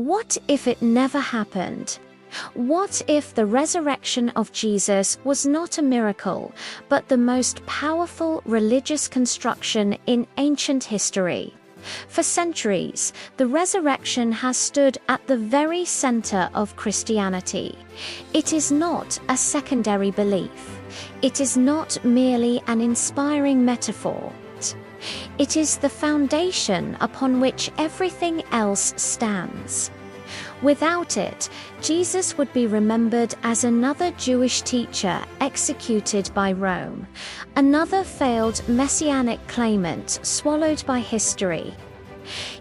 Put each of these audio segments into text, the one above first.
What if it never happened? What if the resurrection of Jesus was not a miracle, but the most powerful religious construction in ancient history? For centuries, the resurrection has stood at the very center of Christianity. It is not a secondary belief. It is not merely an inspiring metaphor. It is the foundation upon which everything else stands. Without it, Jesus would be remembered as another Jewish teacher executed by Rome, another failed messianic claimant swallowed by history.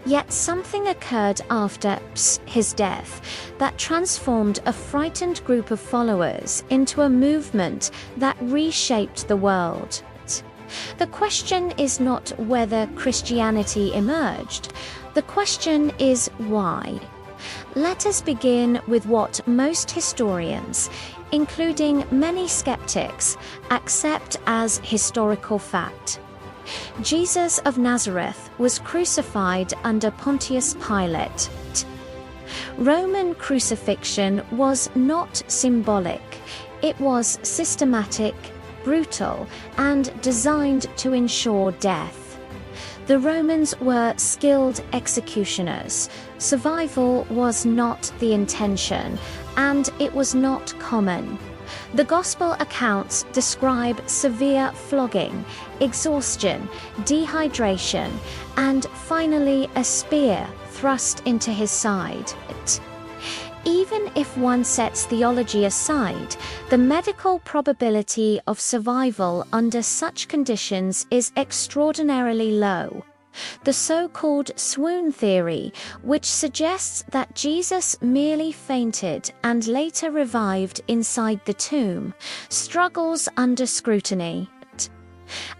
Yet something occurred after his death that transformed a frightened group of followers into a movement that reshaped the world. The question is not whether Christianity emerged. The question is why. Let us begin with what most historians, including many skeptics, accept as historical fact. Jesus of Nazareth was crucified under Pontius Pilate. Roman crucifixion was not symbolic. It was systematic, brutal, and designed to ensure death. The Romans were skilled executioners. Survival was not the intention, and it was not common. The Gospel accounts describe severe flogging, exhaustion, dehydration, and finally a spear thrust into his side. Even if one sets theology aside, the medical probability of survival under such conditions is extraordinarily low. The so-called swoon theory, which suggests that Jesus merely fainted and later revived inside the tomb, struggles under scrutiny.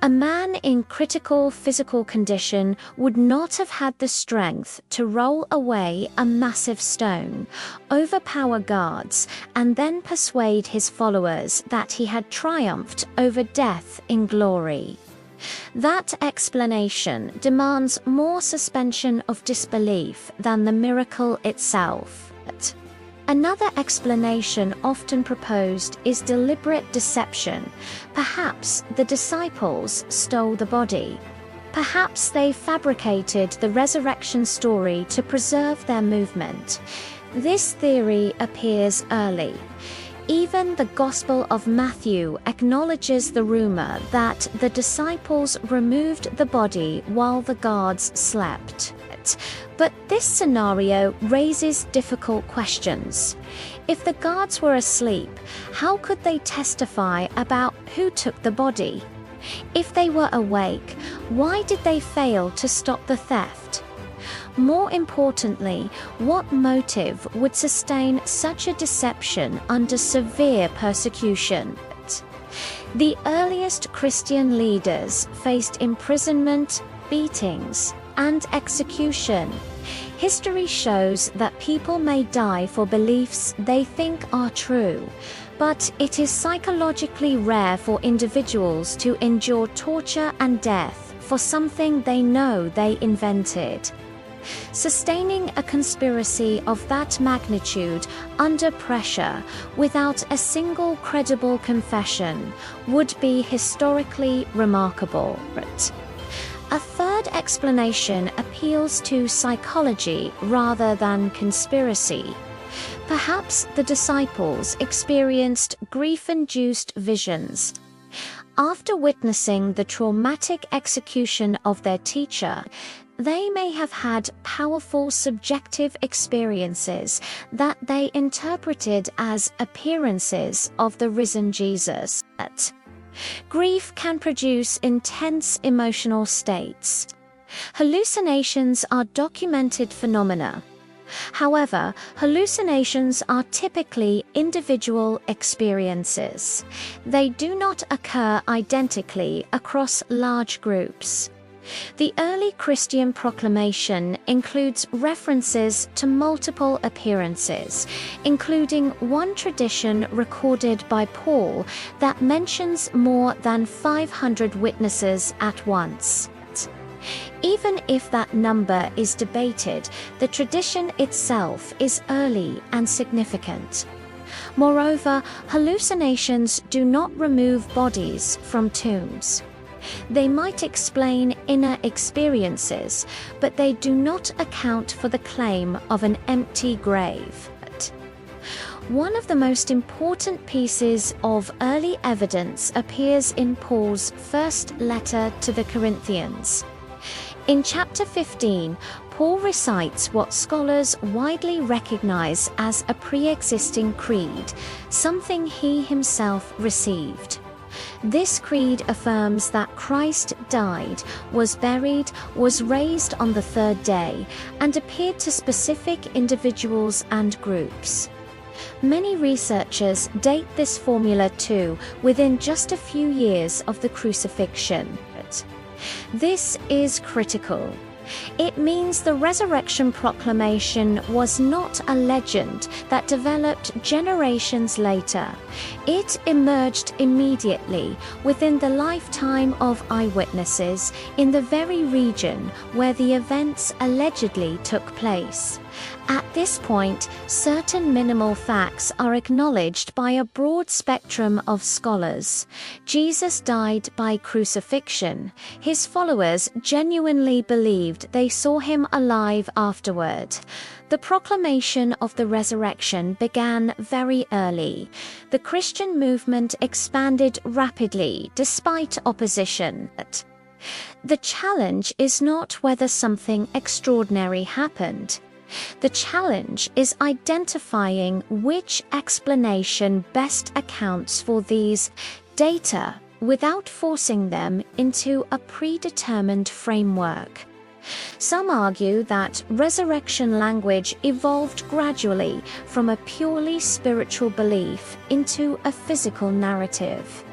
A man in critical physical condition would not have had the strength to roll away a massive stone, overpower guards, and then persuade his followers that he had triumphed over death in glory. That explanation demands more suspension of disbelief than the miracle itself. Another explanation often proposed is deliberate deception. Perhaps the disciples stole the body. Perhaps they fabricated the resurrection story to preserve their movement. This theory appears early. Even the Gospel of Matthew acknowledges the rumor that the disciples removed the body while the guards slept. But this scenario raises difficult questions. If the guards were asleep, how could they testify about who took the body? If they were awake, why did they fail to stop the theft? More importantly, what motive would sustain such a deception under severe persecution? The earliest Christian leaders faced imprisonment, beatings, and execution. History shows that people may die for beliefs they think are true, but it is psychologically rare for individuals to endure torture and death for something they know they invented. Sustaining a conspiracy of that magnitude under pressure without a single credible confession would be historically remarkable. A third explanation appeals to psychology rather than conspiracy. Perhaps the disciples experienced grief-induced visions. After witnessing the traumatic execution of their teacher, they may have had powerful subjective experiences that they interpreted as appearances of the risen Jesus. Grief can produce intense emotional states. Hallucinations are documented phenomena. However, hallucinations are typically individual experiences. They do not occur identically across large groups. The early Christian proclamation includes references to multiple appearances, including one tradition recorded by Paul that mentions more than 500 witnesses at once. Even if that number is debated, the tradition itself is early and significant. Moreover, hallucinations do not remove bodies from tombs. They might explain inner experiences, but they do not account for the claim of an empty grave. One of the most important pieces of early evidence appears in Paul's first letter to the Corinthians. In chapter 15, Paul recites what scholars widely recognize as a pre-existing creed, something he himself received. This creed affirms that Christ died, was buried, was raised on the third day, and appeared to specific individuals and groups. Many researchers date this formula to within just a few years of the crucifixion. This is critical. It means the resurrection proclamation was not a legend that developed generations later. It emerged immediately within the lifetime of eyewitnesses in the very region where the events allegedly took place. At this point, certain minimal facts are acknowledged by a broad spectrum of scholars. Jesus died by crucifixion. His followers genuinely believed they saw him alive afterward. The proclamation of the resurrection began very early. The Christian movement expanded rapidly despite opposition. The challenge is not whether something extraordinary happened. The challenge is identifying which explanation best accounts for these data without forcing them into a predetermined framework. Some argue that resurrection language evolved gradually from a purely spiritual belief into a physical narrative.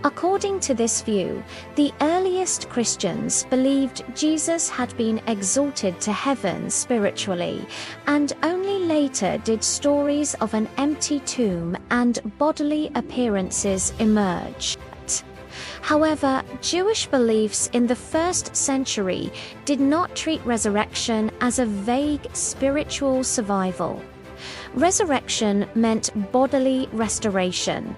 According to this view, the earliest Christians believed Jesus had been exalted to heaven spiritually, and only later did stories of an empty tomb and bodily appearances emerge. However, Jewish beliefs in the first century did not treat resurrection as a vague spiritual survival. Resurrection meant bodily restoration.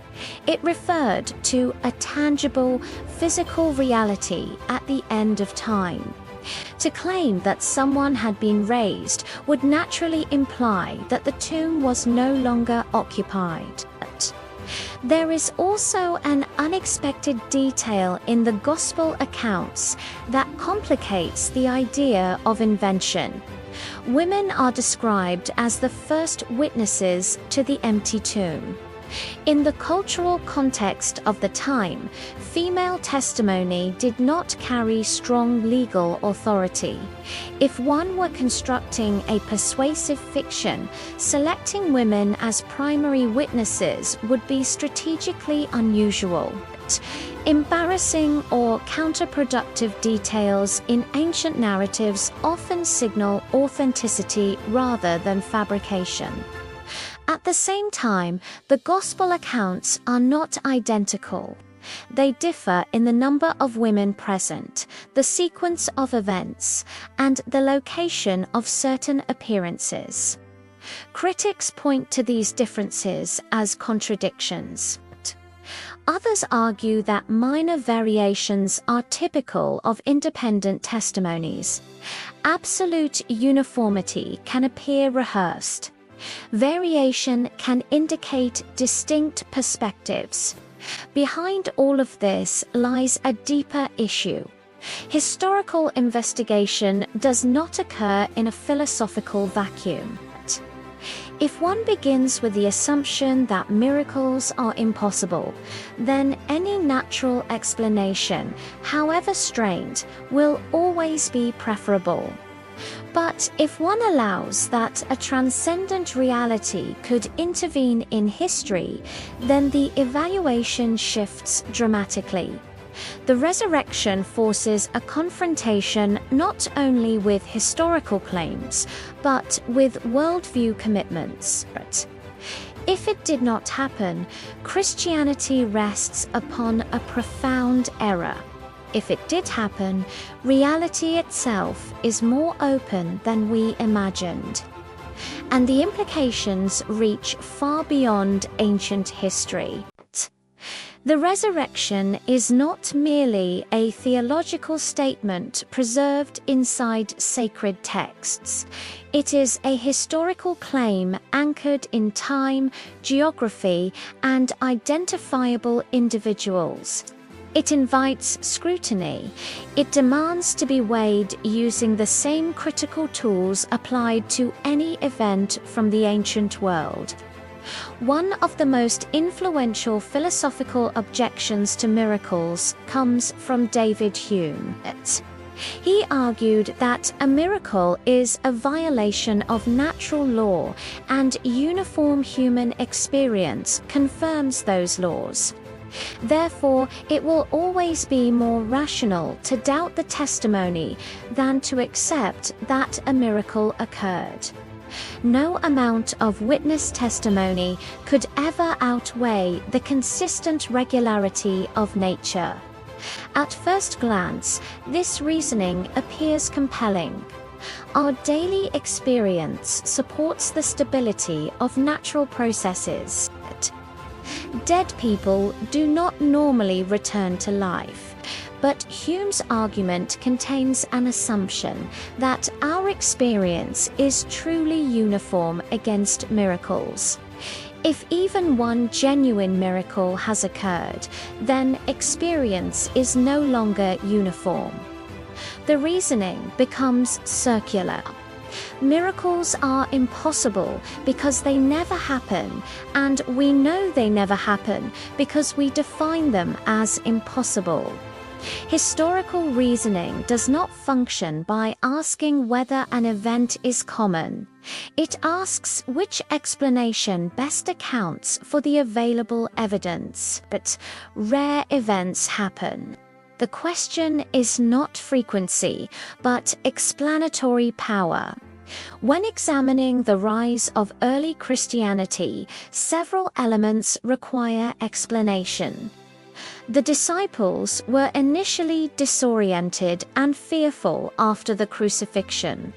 It referred to a tangible, physical reality at the end of time. To claim that someone had been raised would naturally imply that the tomb was no longer occupied. There is also an unexpected detail in the Gospel accounts that complicates the idea of invention. Women are described as the first witnesses to the empty tomb. In the cultural context of the time, female testimony did not carry strong legal authority. If one were constructing a persuasive fiction, selecting women as primary witnesses would be strategically unusual. Embarrassing or counterproductive details in ancient narratives often signal authenticity rather than fabrication. At the same time, the Gospel accounts are not identical. They differ in the number of women present, the sequence of events, and the location of certain appearances. Critics point to these differences as contradictions. Others argue that minor variations are typical of independent testimonies. Absolute uniformity can appear rehearsed. Variation can indicate distinct perspectives. Behind all of this lies a deeper issue. Historical investigation does not occur in a philosophical vacuum. If one begins with the assumption that miracles are impossible, then any natural explanation, however strained, will always be preferable. But if one allows that a transcendent reality could intervene in history, then the evaluation shifts dramatically. The resurrection forces a confrontation not only with historical claims, but with worldview commitments. If it did not happen, Christianity rests upon a profound error. if it did happen, reality itself is more open than we imagined. And the implications reach far beyond ancient history. The resurrection is not merely a theological statement preserved inside sacred texts. It is a historical claim anchored in time, geography, and identifiable individuals. It invites scrutiny. It demands to be weighed using the same critical tools applied to any event from the ancient world. One of the most influential philosophical objections to miracles comes from David Hume. He argued that a miracle is a violation of natural law, and uniform human experience confirms those laws. Therefore, it will always be more rational to doubt the testimony than to accept that a miracle occurred. No amount of witness testimony could ever outweigh the consistent regularity of nature. At first glance, this reasoning appears compelling. Our daily experience supports the stability of natural processes. Dead people do not normally return to life. But Hume's argument contains an assumption that our experience is truly uniform against miracles. If even one genuine miracle has occurred, then experience is no longer uniform. The reasoning becomes circular. Miracles are impossible because they never happen, and we know they never happen because we define them as impossible. Historical reasoning does not function by asking whether an event is common. It asks which explanation best accounts for the available evidence. But rare events happen. The question is not frequency, but explanatory power. When examining the rise of early Christianity, several elements require explanation. The disciples were initially disoriented and fearful after the crucifixion.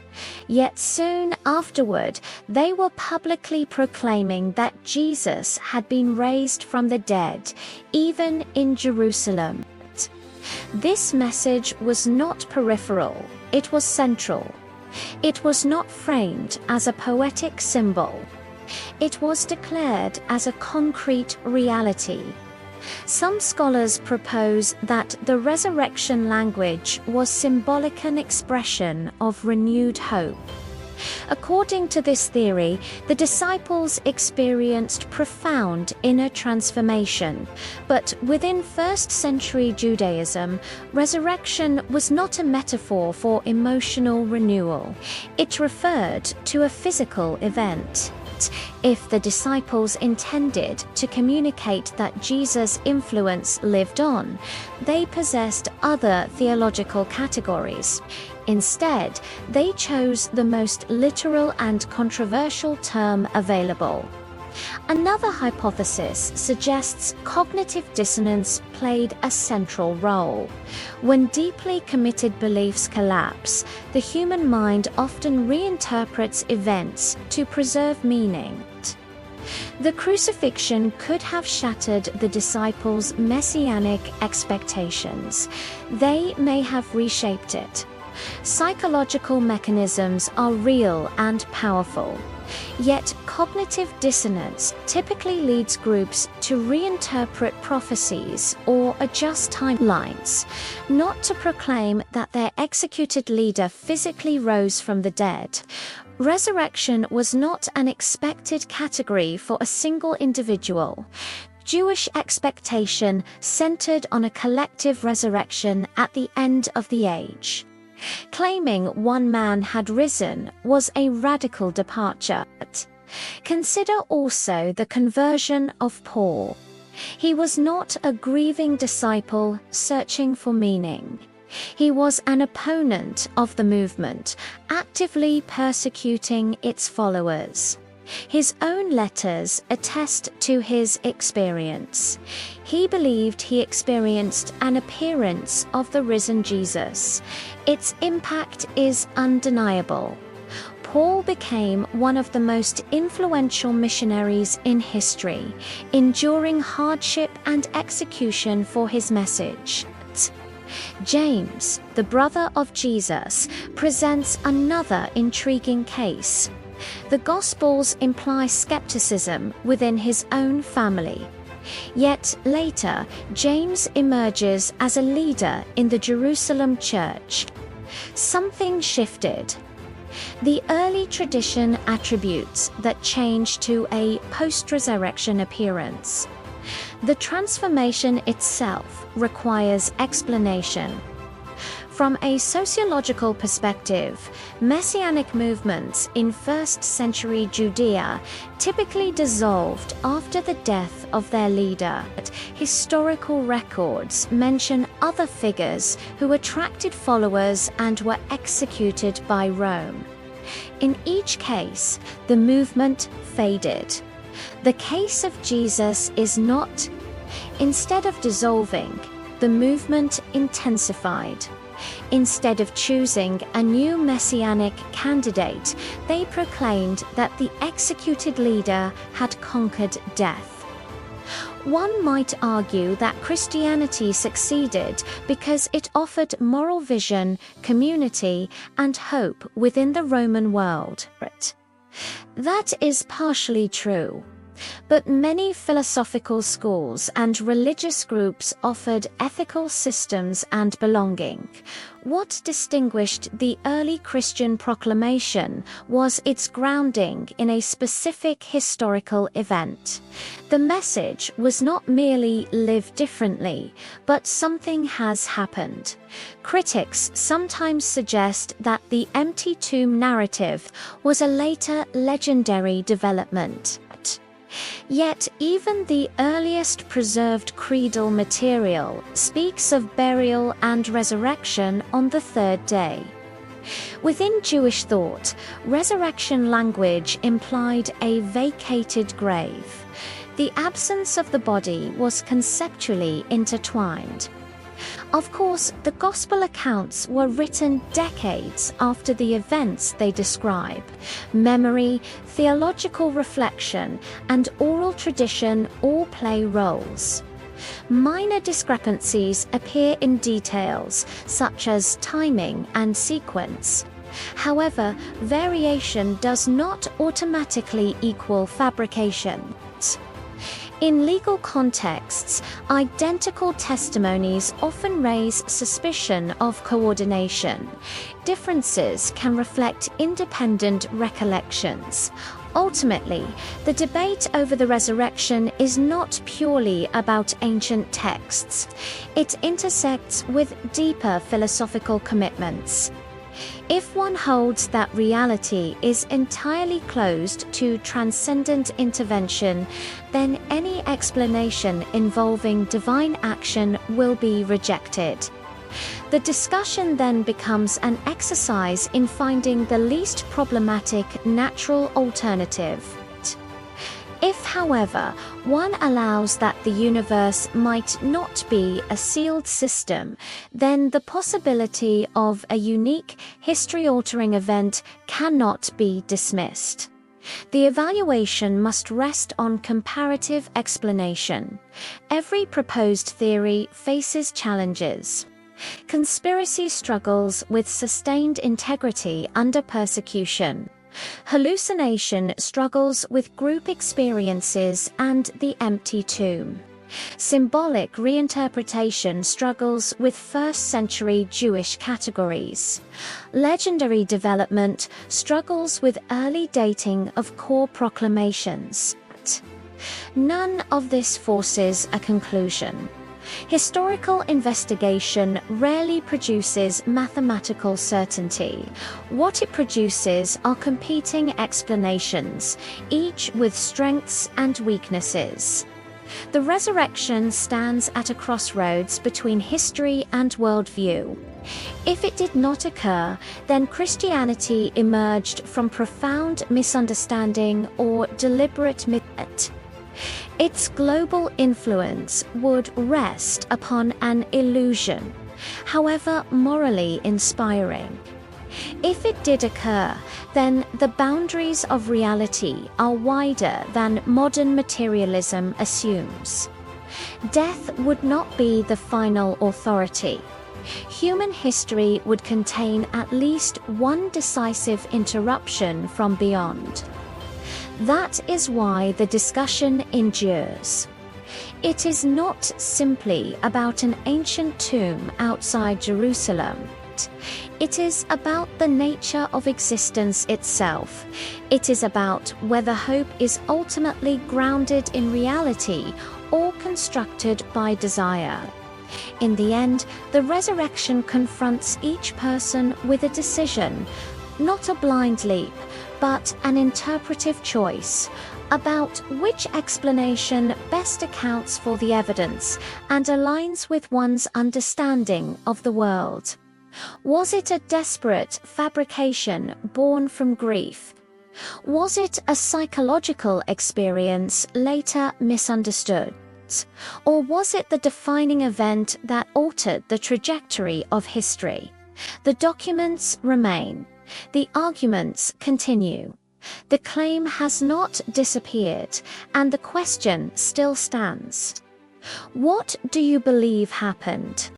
Yet soon afterward, they were publicly proclaiming that Jesus had been raised from the dead, even in Jerusalem. This message was not peripheral, it was central. It was not framed as a poetic symbol. It was declared as a concrete reality. Some scholars propose that the resurrection language was symbolic an expression of renewed hope. According to this theory, the disciples experienced profound inner transformation, but within first-century Judaism, resurrection was not a metaphor for emotional renewal. It referred to a physical event. If the disciples intended to communicate that Jesus' influence lived on, they possessed other theological categories. Instead, they chose the most literal and controversial term available. Another hypothesis suggests cognitive dissonance played a central role. When deeply committed beliefs collapse, the human mind often reinterprets events to preserve meaning. The crucifixion could have shattered the disciples' messianic expectations. They may have reshaped it. Psychological mechanisms are real and powerful. Yet cognitive dissonance typically leads groups to reinterpret prophecies or adjust timelines, not to proclaim that their executed leader physically rose from the dead. Resurrection was not an expected category for a single individual. Jewish expectation centered on a collective resurrection at the end of the age. Claiming one man had risen was a radical departure. Consider also the conversion of Paul. He was not a grieving disciple searching for meaning. He was an opponent of the movement, actively persecuting its followers. His own letters attest to his experience. He believed he experienced an appearance of the risen Jesus. Its impact is undeniable. Paul became one of the most influential missionaries in history, enduring hardship and execution for his message. James, the brother of Jesus, presents another intriguing case. The Gospels imply skepticism within his own family. Yet later, James emerges as a leader in the Jerusalem church. Something shifted. The early tradition attributes that change to a post-resurrection appearance. The transformation itself requires explanation. From a sociological perspective, messianic movements in first-century Judea typically dissolved after the death of their leader. Historical records mention other figures who attracted followers and were executed by Rome. In each case, the movement faded. The case of Jesus is not. Instead of dissolving, the movement intensified. Instead of choosing a new messianic candidate, they proclaimed that the executed leader had conquered death. One might argue that Christianity succeeded because it offered moral vision, community, and hope within the Roman world. That is partially true. But many philosophical schools and religious groups offered ethical systems and belonging. What distinguished the early Christian proclamation was its grounding in a specific historical event. The message was not merely live differently, but something has happened. Critics sometimes suggest that the empty tomb narrative was a later legendary development. Yet even the earliest preserved creedal material speaks of burial and resurrection on the third day. Within Jewish thought, resurrection language implied a vacated grave. The absence of the body was conceptually intertwined. Of course, the Gospel accounts were written decades after the events they describe. Memory, theological reflection, and oral tradition all play roles. Minor discrepancies appear in details, such as timing and sequence. However, variation does not automatically equal fabrication. In legal contexts, identical testimonies often raise suspicion of coordination. Differences can reflect independent recollections. Ultimately, the debate over the resurrection is not purely about ancient texts. It intersects with deeper philosophical commitments. If one holds that reality is entirely closed to transcendent intervention, then any explanation involving divine action will be rejected. The discussion then becomes an exercise in finding the least problematic natural alternative. If, however, one allows that the universe might not be a sealed system, then the possibility of a unique, history-altering event cannot be dismissed. The evaluation must rest on comparative explanation. Every proposed theory faces challenges. Conspiracy struggles with sustained integrity under persecution. Hallucination struggles with group experiences and the empty tomb. Symbolic reinterpretation struggles with first-century Jewish categories. Legendary development struggles with early dating of core proclamations. None of this forces a conclusion. Historical investigation rarely produces mathematical certainty. What it produces are competing explanations, each with strengths and weaknesses. The resurrection stands at a crossroads between history and worldview. If it did not occur, then Christianity emerged from profound misunderstanding or deliberate myth. Its global influence would rest upon an illusion, however morally inspiring. If it did occur, then the boundaries of reality are wider than modern materialism assumes. Death would not be the final authority. Human history would contain at least one decisive interruption from beyond. That is why the discussion endures. It is not simply about an ancient tomb outside Jerusalem. It is about the nature of existence itself. It is about whether hope is ultimately grounded in reality or constructed by desire. In the end, the resurrection confronts each person with a decision, not a blind leap, but an interpretive choice about which explanation best accounts for the evidence and aligns with one's understanding of the world. Was it a desperate fabrication born from grief? Was it a psychological experience later misunderstood? Or was it the defining event that altered the trajectory of history? The documents remain. The arguments continue. The claim has not disappeared, and the question still stands. What do you believe happened?